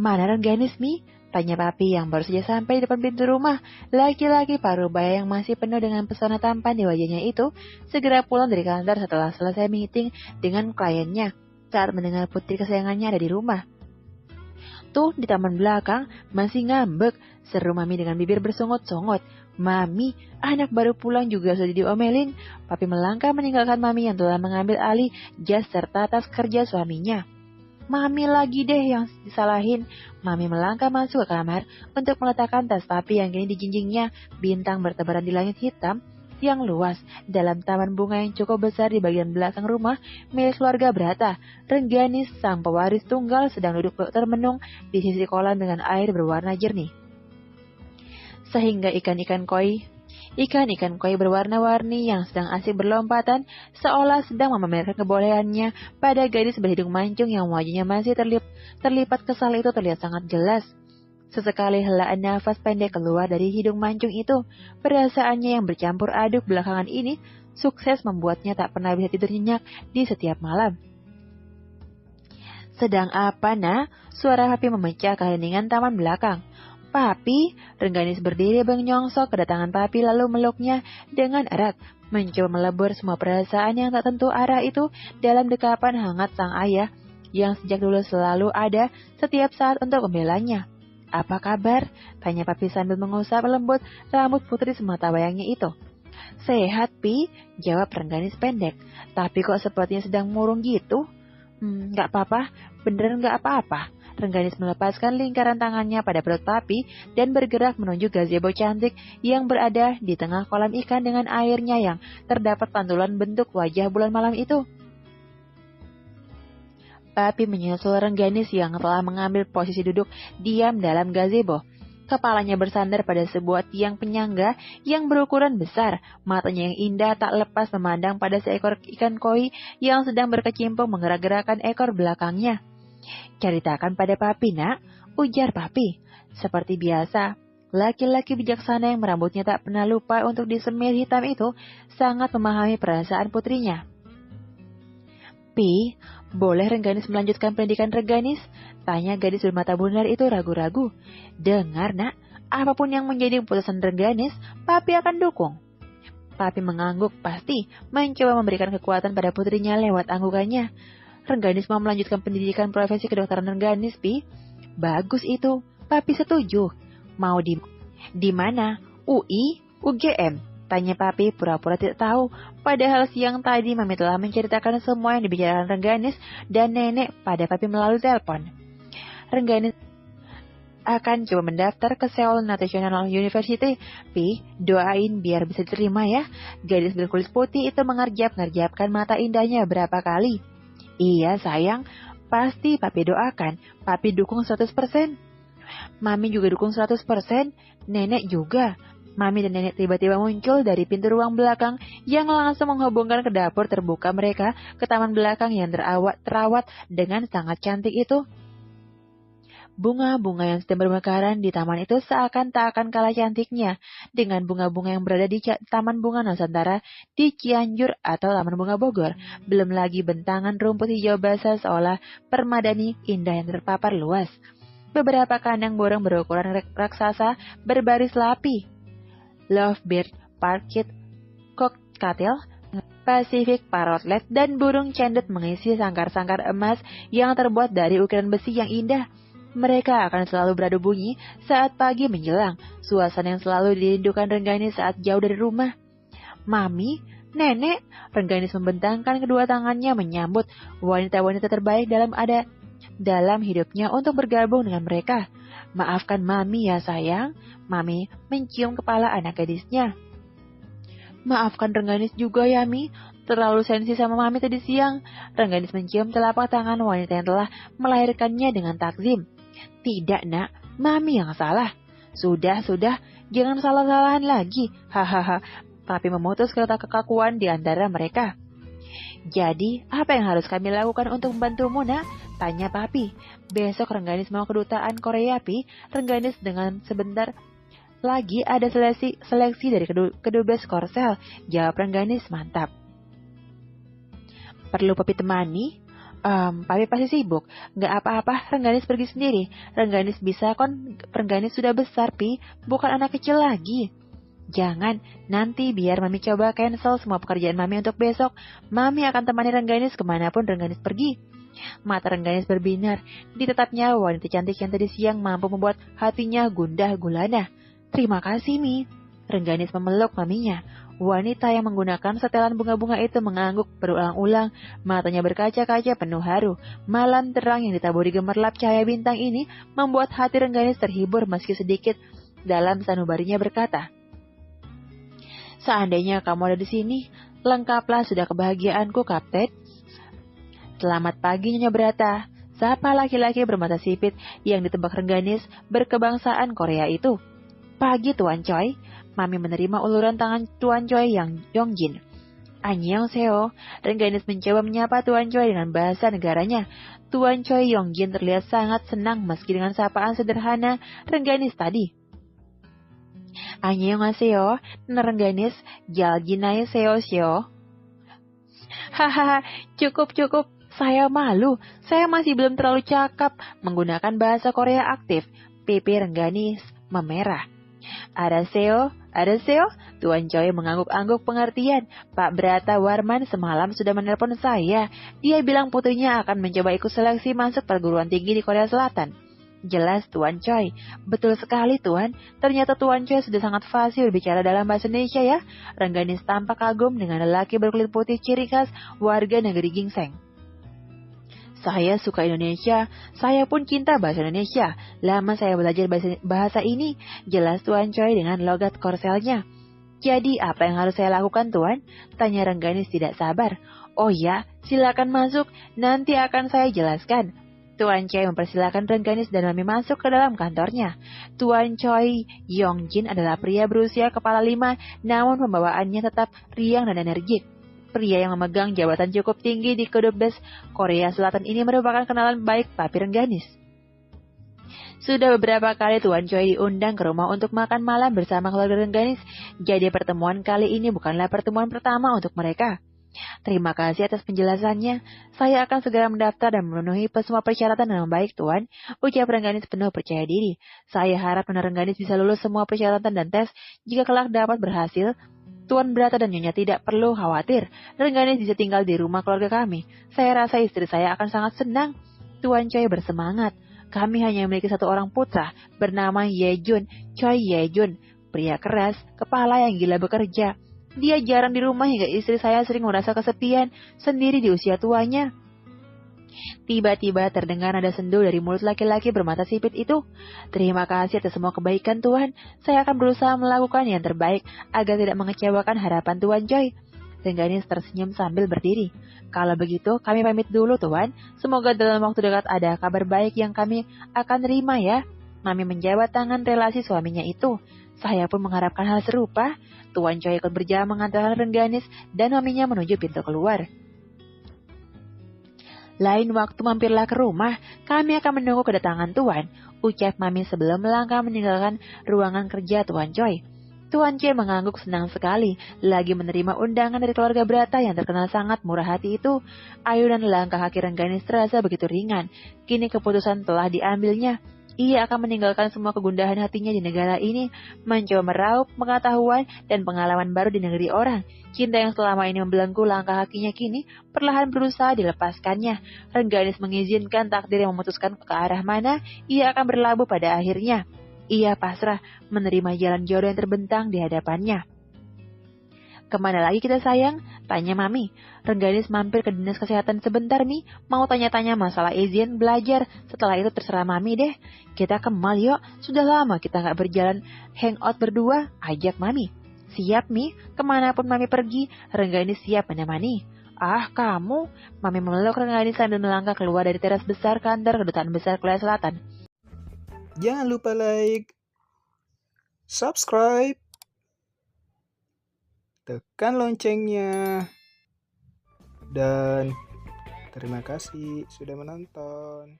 Mana Rengganis, Mi? Tanya Papi yang baru saja sampai di depan pintu rumah. Laki-laki parubaya yang masih penuh dengan pesona tampan di wajahnya itu segera pulang dari kantor setelah selesai meeting dengan kliennya saat mendengar putri kesayangannya ada di rumah. Tuh di taman belakang masih ngambek, seru Mami dengan bibir bersungut-sungut. Mami, anak baru pulang juga sudah diomelin. Papi melangkah meninggalkan Mami yang telah mengambil alih jas serta tas kerja suaminya. Mami lagi deh yang disalahin. Mami melangkah masuk ke kamar untuk meletakkan tas Papi yang kini dijinjingnya. Bintang bertebaran di langit hitam yang luas dalam taman bunga yang cukup besar di bagian belakang rumah milik keluarga Brata. Rengganis sang pewaris tunggal sedang duduk termenung di sisi kolam dengan air berwarna jernih. Sehingga ikan-ikan koi berwarna-warni yang sedang asik berlompatan seolah sedang memamerkan kebolehannya pada gadis berhidung mancung yang wajahnya masih terlipat kesal itu terlihat sangat jelas. Sesekali helaan nafas pendek keluar dari hidung mancung itu. Perasaannya yang bercampur aduk belakangan ini sukses membuatnya tak pernah bisa tidur nyenyak di setiap malam. Sedang apa, Nak? Suara Papi memecah keheningan taman belakang. Papi, Rengganis berdiri menyongsong kedatangan Papi lalu meluknya dengan erat, mencoba melebur semua perasaan yang tak tentu arah itu dalam dekapan hangat sang ayah yang sejak dulu selalu ada setiap saat untuk membelanya. Apa kabar? Tanya Papi sambil mengusap lembut rambut putri semata bayangnya itu. Sehat, Pi, jawab Rengganis pendek. Tapi kok sepertinya sedang murung gitu? Gak apa-apa, beneran gak apa-apa. Rengganis melepaskan lingkaran tangannya pada perut Papi dan bergerak menuju gazebo cantik yang berada di tengah kolam ikan dengan airnya yang terdapat pantulan bentuk wajah bulan malam itu. Papi menyusul Rengganis yang telah mengambil posisi duduk diam dalam gazebo. Kepalanya bersandar pada sebuah tiang penyangga yang berukuran besar. Matanya yang indah tak lepas memandang pada seekor ikan koi yang sedang berkecimpung menggerak-gerakkan ekor belakangnya. Ceritakan pada Papi, Nak, ujar Papi. Seperti biasa, laki-laki bijaksana yang rambutnya tak pernah lupa untuk disemir hitam itu sangat memahami perasaan putrinya. Pi, boleh Rengganis melanjutkan pendidikan Rengganis? Tanya gadis bermata bundar itu ragu-ragu. Dengar, Nak, apapun yang menjadi keputusan Rengganis, Papi akan dukung. Papi mengangguk pasti mencoba memberikan kekuatan pada putrinya lewat anggukannya. Rengganis mau melanjutkan pendidikan profesi kedokteran Rengganis, Pi. Bagus itu, Papi setuju. Mau di mana? UI? UGM? Tanya Papi pura-pura tidak tahu. Padahal siang tadi Mami telah menceritakan semua yang dibicarakan Rengganis dan nenek pada Papi melalui telepon. Rengganis akan coba mendaftar ke Seoul National University. Pi, doain biar bisa diterima ya. Gadis berkulit putih itu mengerjap-ngerjapkan mata indahnya berapa kali. Iya sayang, pasti Papi doakan. Papi dukung 100%. Mami juga dukung 100%. Nenek juga. Mami dan nenek tiba-tiba muncul dari pintu ruang belakang yang langsung menghubungkan ke dapur terbuka mereka ke taman belakang yang terawat dengan sangat cantik itu. Bunga-bunga yang sedang bermekaran di taman itu seakan tak akan kalah cantiknya dengan bunga-bunga yang berada di Taman Bunga Nusantara di Cianjur atau Taman Bunga Bogor. Belum lagi bentangan rumput hijau basah seolah permadani indah yang terpapar luas. Beberapa kandang burung berukuran raksasa berbaris rapi. Lovebird, Parkit, Cockatiel, Pacific Parrotlet, dan burung cendet mengisi sangkar-sangkar emas yang terbuat dari ukiran besi yang indah. Mereka akan selalu beradu bunyi saat pagi menjelang, suasana yang selalu dirindukan Rengganis saat jauh dari rumah. Mami, nenek, Rengganis membentangkan kedua tangannya menyambut wanita-wanita terbaik dalam hidupnya untuk bergabung dengan mereka. Maafkan Mami ya sayang. Mami mencium kepala anak gadisnya. Maafkan Rengganis juga ya, Mi. Terlalu sensi sama Mami tadi siang. Rengganis mencium telapak tangan wanita yang telah melahirkannya dengan takzim. Tidak, Nak. Mami yang salah. Sudah. Jangan salah-salahan lagi. Hahaha. Papi memutus kekakuan di antara mereka. Jadi, apa yang harus kami lakukan untuk membantumu, Nak? Tanya Papi. Besok Rengganis mau ke kedutaan Korea, Pi. Rengganis dengan sebentar lagi ada seleksi dari kedubes Korsel. Jawab Rengganis mantap. Perlu Papi temani? Papi pasti sibuk. Nggak apa-apa, Rengganis pergi sendiri. Rengganis bisa kon, Rengganis sudah besar, Pi. Bukan anak kecil lagi. Jangan, nanti biar Mami coba cancel semua pekerjaan Mami untuk besok. Mami akan temani Rengganis kemanapun Rengganis pergi. Mata Rengganis berbinar. Ditetapnya wanita cantik yang tadi siang mampu membuat hatinya gundah gulana. Terima kasih, Mi. Rengganis memeluk maminya. Wanita yang menggunakan setelan bunga-bunga itu mengangguk berulang-ulang. Matanya berkaca-kaca penuh haru. Malam terang yang ditaburi gemerlap cahaya bintang ini membuat hati Rengganis terhibur meski sedikit. Dalam sanubarinya berkata, "Seandainya kamu ada di sini, lengkaplah sudah kebahagiaanku, Kapten." "Selamat pagi, Nyonya Brata," sapa laki-laki bermata sipit yang ditebak Rengganis berkebangsaan Korea itu. "Pagi, Tuan Choi." Mami menerima uluran tangan Tuan Choi yang Yongjin. "Annyeonghaseyo." Rengganis mencoba menyapa Tuan Choi dengan bahasa negaranya. Tuan Choi Yongjin terlihat sangat senang meski dengan sapaan sederhana Rengganis tadi. "Annyeonghaseyo, Rengganis, Jaljinae seo. Hahaha, cukup. Saya malu. Saya masih belum terlalu cakap menggunakan bahasa Korea aktif. Pipi Rengganis memerah. Ada seo. Tuan Choi mengangguk-angguk pengertian. Pak Brata Warman semalam sudah menelpon saya. Dia bilang putrinya akan mencoba ikut seleksi masuk perguruan tinggi di Korea Selatan. Jelas, Tuan Choi. Betul sekali, Tuan. Ternyata Tuan Choi sudah sangat fasih berbicara dalam bahasa Indonesia ya. Rengganis tampak kagum dengan lelaki berkulit putih ciri khas warga negeri Gingseng. "Saya suka Indonesia, saya pun cinta bahasa Indonesia. Lama saya belajar bahasa ini," jelas Tuan Choi dengan logat korselnya. "Jadi apa yang harus saya lakukan, Tuan?" tanya Rengganis tidak sabar. "Oh ya, silakan masuk, nanti akan saya jelaskan." Tuan Choi mempersilakan Rengganis dan Mami masuk ke dalam kantornya. Tuan Choi Yongjin adalah pria berusia kepala 5, namun pembawaannya tetap riang dan energik. Pria yang memegang jabatan cukup tinggi di Kedubes Korea Selatan ini merupakan kenalan baik Papi Rengganis. Sudah beberapa kali Tuan Choi diundang ke rumah untuk makan malam bersama keluarga Rengganis, jadi pertemuan kali ini bukanlah pertemuan pertama untuk mereka. "Terima kasih atas penjelasannya. Saya akan segera mendaftar dan memenuhi semua persyaratan dengan baik, Tuan," ucap Rengganis penuh percaya diri. "Saya harap Nona Rengganis bisa lulus semua persyaratan dan tes. Jika kelak dapat berhasil, Tuan Brata dan Nyonya tidak perlu khawatir. Rengganis bisa tinggal di rumah keluarga kami. Saya rasa istri saya akan sangat senang." Tuan Choi bersemangat. "Kami hanya memiliki satu orang putra, bernama Yejun, Choi Yejun. Pria keras, kepala yang gila bekerja. Dia jarang di rumah hingga istri saya sering merasa kesepian sendiri di usia tuanya." Tiba-tiba terdengar nada sendu dari mulut laki-laki bermata sipit itu. "Terima kasih atas semua kebaikan, Tuan. Saya akan berusaha melakukan yang terbaik agar tidak mengecewakan harapan Tuan Choi." Rengganis tersenyum sambil berdiri. "Kalau begitu, kami pamit dulu, Tuan. Semoga dalam waktu dekat ada kabar baik yang kami akan terima ya." Mami menjabat tangan relasi suaminya itu. "Saya pun mengharapkan hal serupa." Tuan Choi ikut berjalan mengantarkan Rengganis dan maminya menuju pintu keluar. "Lain waktu mampirlah ke rumah, kami akan menunggu kedatangan Tuan," ucap Mami sebelum melangkah meninggalkan ruangan kerja Tuan Choi. Tuan Choi mengangguk senang sekali, lagi menerima undangan dari keluarga Brata yang terkenal sangat murah hati itu. Ayunan langkah kaki Rengganis terasa begitu ringan. Kini keputusan telah diambilnya. Ia akan meninggalkan semua kegundahan hatinya di negara ini, mencoba meraup pengetahuan dan pengalaman baru di negeri orang. Cinta yang selama ini membelenggu langkah kakinya kini perlahan berusaha dilepaskannya. Rengganis mengizinkan takdir yang memutuskan ke arah mana ia akan berlabuh pada akhirnya. Ia pasrah menerima jalan jodoh yang terbentang di hadapannya. "Kemana lagi kita, sayang?" tanya Mami. "Rengganis mampir ke dinas kesehatan sebentar, Mi. Mau tanya-tanya masalah izin belajar. Setelah itu terserah Mami deh. Kita ke mall yuk. Sudah lama kita nggak berjalan hangout berdua," ajak Mami. "Siap, Mi. Kemanapun Mami pergi, Rengganis siap menemani." "Ah, kamu." Mami memeluk Rengganis sambil melangkah keluar dari teras besar kantor Kedutaan Besar Korea Selatan. Jangan lupa like, subscribe, tekan loncengnya, dan terima kasih sudah menonton.